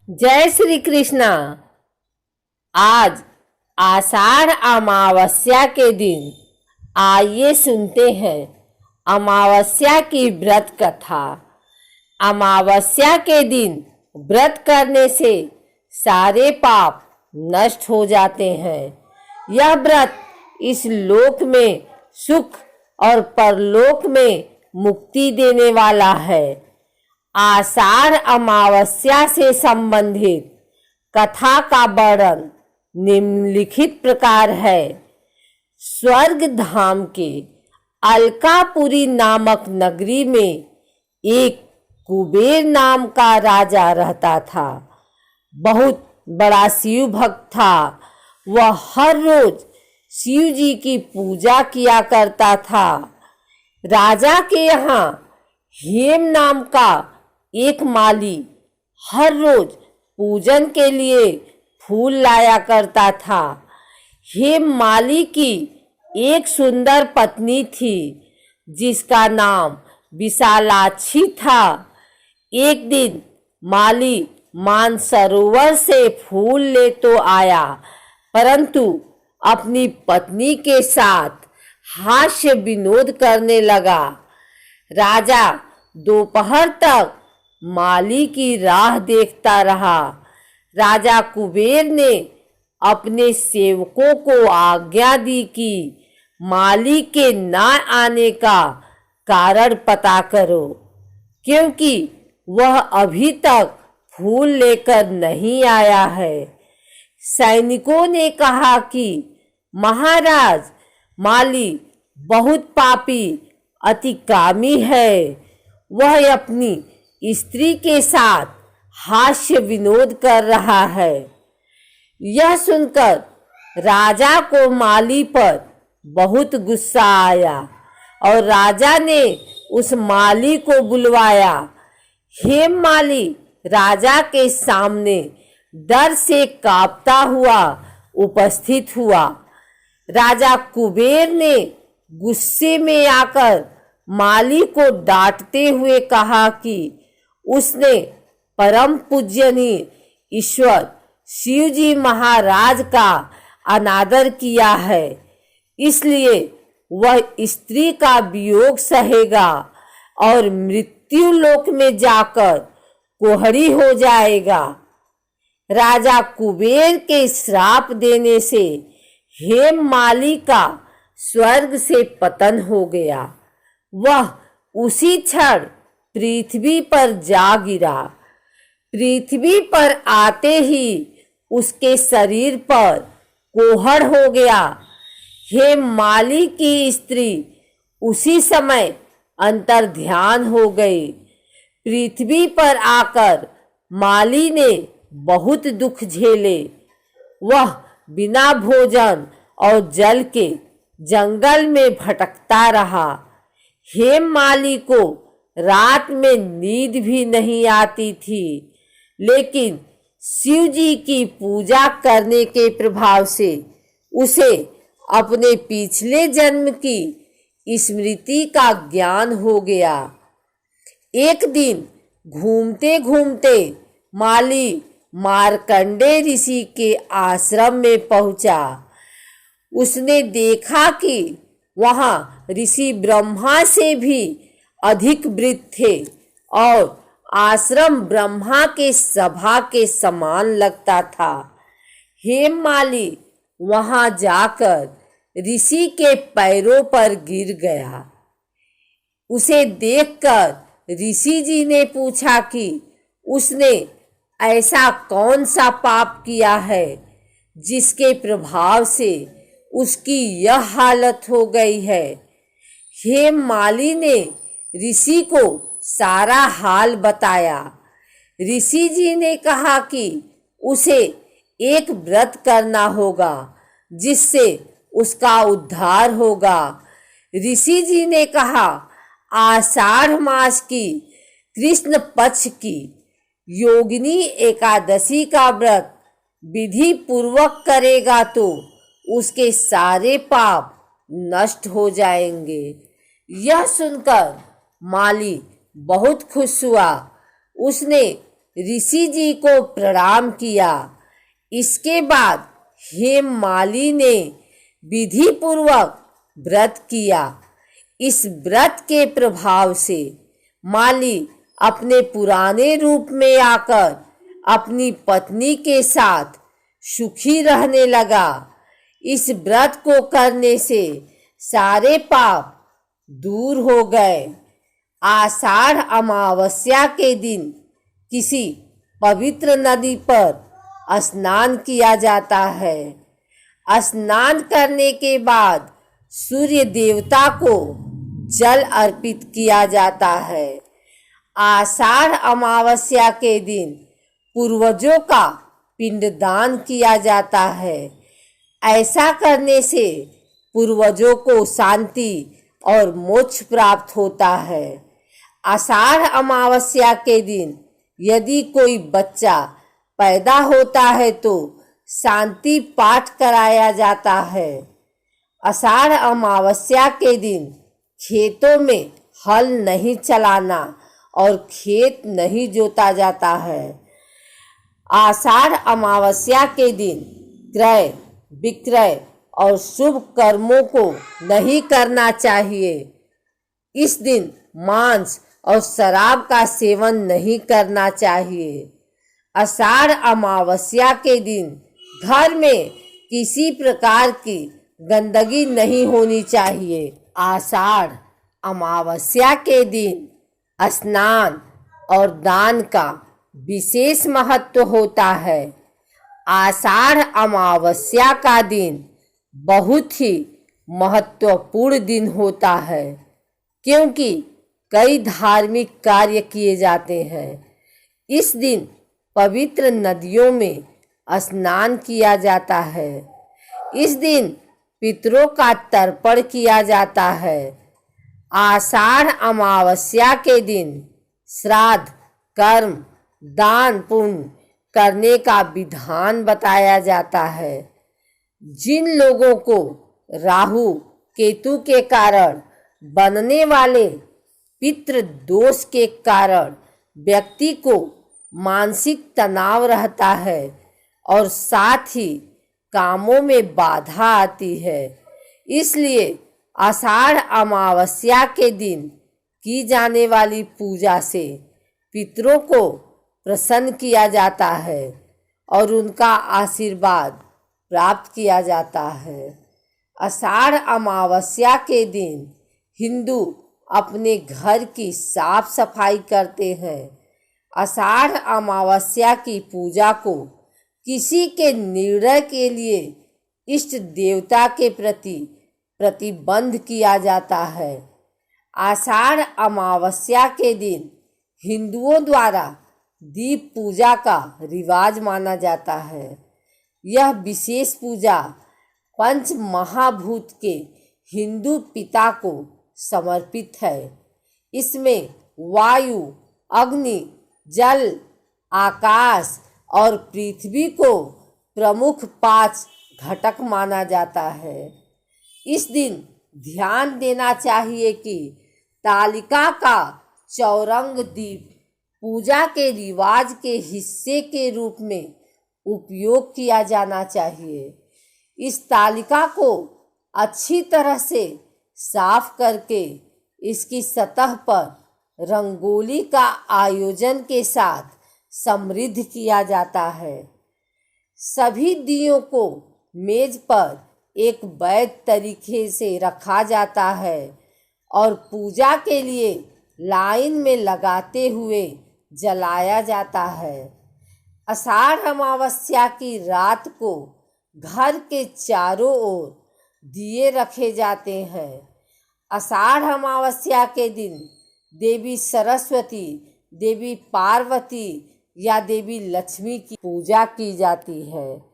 जय श्री कृष्णा। आज आषाढ़ अमावस्या के दिन आइए सुनते हैं अमावस्या की व्रत कथा। अमावस्या के दिन व्रत करने से सारे पाप नष्ट हो जाते हैं। यह व्रत इस लोक में सुख और परलोक में मुक्ति देने वाला है। आषाढ़ अमावस्या से संबंधित कथा का वर्णन निम्नलिखित प्रकार है। स्वर्ग धाम के अलकापुरी नामक नगरी में एक कुबेर नाम का राजा रहता था। बहुत बड़ा शिव भक्त था। वह हर रोज शिव जी की पूजा किया करता था। राजा के यहाँ हेम नाम का एक माली हर रोज पूजन के लिए फूल लाया करता था। हेम माली की एक सुंदर पत्नी थी जिसका नाम विशालाक्षी था। एक दिन माली मानसरोवर से फूल ले तो आया, परंतु अपनी पत्नी के साथ हास्य विनोद करने लगा। राजा दोपहर तक माली की राह देखता रहा। राजा कुबेर ने अपने सेवकों को आज्ञा दी कि माली के न आने का कारण पता करो, क्योंकि वह अभी तक फूल लेकर नहीं आया है। सैनिकों ने कहा कि महाराज, माली बहुत पापी अतिकामी है। वह अपनी स्त्री के साथ हास्य विनोद कर रहा है। यह सुनकर राजा को माली पर बहुत गुस्सा आया और राजा ने उस माली को बुलवाया। हेम माली राजा के सामने डर से कांपता हुआ उपस्थित हुआ। राजा कुबेर ने गुस्से में आकर माली को डांटते हुए कहा कि उसने परम पूजनीय ईश्वर शिवजी महाराज का अनादर किया है, इसलिए वह स्त्री का वियोग सहेगा और मृत्यु लोक में जाकर कोहरी हो जाएगा। राजा कुबेर के श्राप देने से हेम माली का स्वर्ग से पतन हो गया। वह उसी क्षण पृथ्वी पर जा गिरा। पृथ्वी पर आते ही उसके शरीर पर कोहड़ हो गया। हेम माली की स्त्री उसी समय अंतर्ध्यान हो गई। पृथ्वी पर आकर माली ने बहुत दुख झेले। वह बिना भोजन और जल के जंगल में भटकता रहा। हेम माली को रात में नींद भी नहीं आती थी, लेकिन शिव जी की पूजा करने के प्रभाव से उसे अपने पिछले जन्म की स्मृति का ज्ञान हो गया। एक दिन घूमते घूमते माली मार्कंडे ऋषि के आश्रम में पहुंचा। उसने देखा कि वहां ऋषि ब्रह्मा से भी अधिक वृद्ध थे और आश्रम ब्रह्मा के सभा के समान लगता था। हेम माली वहां जाकर ऋषि के पैरों पर गिर गया। उसे देखकर ऋषि जी ने पूछा कि उसने ऐसा कौन सा पाप किया है जिसके प्रभाव से उसकी यह हालत हो गई है। हेम माली ने ऋषि को सारा हाल बताया। ऋषि जी ने कहा कि उसे एक व्रत करना होगा जिससे उसका उद्धार होगा। ऋषि जी ने कहा, आषाढ़ मास की कृष्ण पक्ष की योगिनी एकादशी का व्रत विधि पूर्वक करेगा तो उसके सारे पाप नष्ट हो जाएंगे। यह सुनकर माली बहुत खुश हुआ। उसने ऋषि जी को प्रणाम किया। इसके बाद हेममाली ने विधि पूर्वक व्रत किया। इस व्रत के प्रभाव से माली अपने पुराने रूप में आकर अपनी पत्नी के साथ सुखी रहने लगा। इस व्रत को करने से सारे पाप दूर हो गए। आषाढ़ अमावस्या के दिन किसी पवित्र नदी पर स्नान किया जाता है। स्नान करने के बाद सूर्य देवता को जल अर्पित किया जाता है। आषाढ़ अमावस्या के दिन पूर्वजों का पिंडदान किया जाता है। ऐसा करने से पूर्वजों को शांति और मोक्ष प्राप्त होता है। आषाढ़ अमावस्या के दिन यदि कोई बच्चा पैदा होता है तो शांति पाठ कराया जाता है। आषाढ़ अमावस्या के दिन खेतों में हल नहीं चलाना और खेत नहीं जोता जाता है। आषाढ़ अमावस्या के दिन क्रय विक्रय और शुभ कर्मों को नहीं करना चाहिए। इस दिन मांस और शराब का सेवन नहीं करना चाहिए। आषाढ़ अमावस्या के दिन घर में किसी प्रकार की गंदगी नहीं होनी चाहिए। आषाढ़ अमावस्या के दिन स्नान और दान का विशेष महत्व होता है। आषाढ़ अमावस्या का दिन बहुत ही महत्वपूर्ण दिन होता है, क्योंकि कई धार्मिक कार्य किए जाते हैं। इस दिन पवित्र नदियों में स्नान किया जाता है। इस दिन पितरों का तर्पण किया जाता है। आषाढ़ अमावस्या के दिन श्राद्ध कर्म दान पुण्य करने का विधान बताया जाता है। जिन लोगों को राहु केतु के कारण बनने वाले पितृ दोष के कारण व्यक्ति को मानसिक तनाव रहता है और साथ ही कामों में बाधा आती है, इसलिए आषाढ़ अमावस्या के दिन की जाने वाली पूजा से पितरों को प्रसन्न किया जाता है और उनका आशीर्वाद प्राप्त किया जाता है। आषाढ़ अमावस्या के दिन हिंदू अपने घर की साफ सफाई करते हैं। आषाढ़ अमावस्या की पूजा को किसी के निर्णय के लिए इष्ट देवता के प्रति प्रतिबंध किया जाता है। आषाढ़ अमावस्या के दिन हिंदुओं द्वारा दीप पूजा का रिवाज माना जाता है। यह विशेष पूजा पंच महाभूत के हिंदू पिता को समर्पित है। इसमें वायु अग्नि जल आकाश और पृथ्वी को प्रमुख 5 घटक माना जाता है। इस दिन ध्यान देना चाहिए कि तालिका का चौरंग दीप पूजा के रिवाज के हिस्से के रूप में उपयोग किया जाना चाहिए। इस तालिका को अच्छी तरह से साफ करके इसकी सतह पर रंगोली का आयोजन के साथ समृद्ध किया जाता है। सभी दियों को मेज पर एक वैध तरीके से रखा जाता है और पूजा के लिए लाइन में लगाते हुए जलाया जाता है। आषाढ़ अमावस्या की रात को घर के चारों ओर दिए रखे जाते हैं। आषाढ़ अमावस्या के दिन देवी सरस्वती, देवी पार्वती या देवी लक्ष्मी की पूजा की जाती है।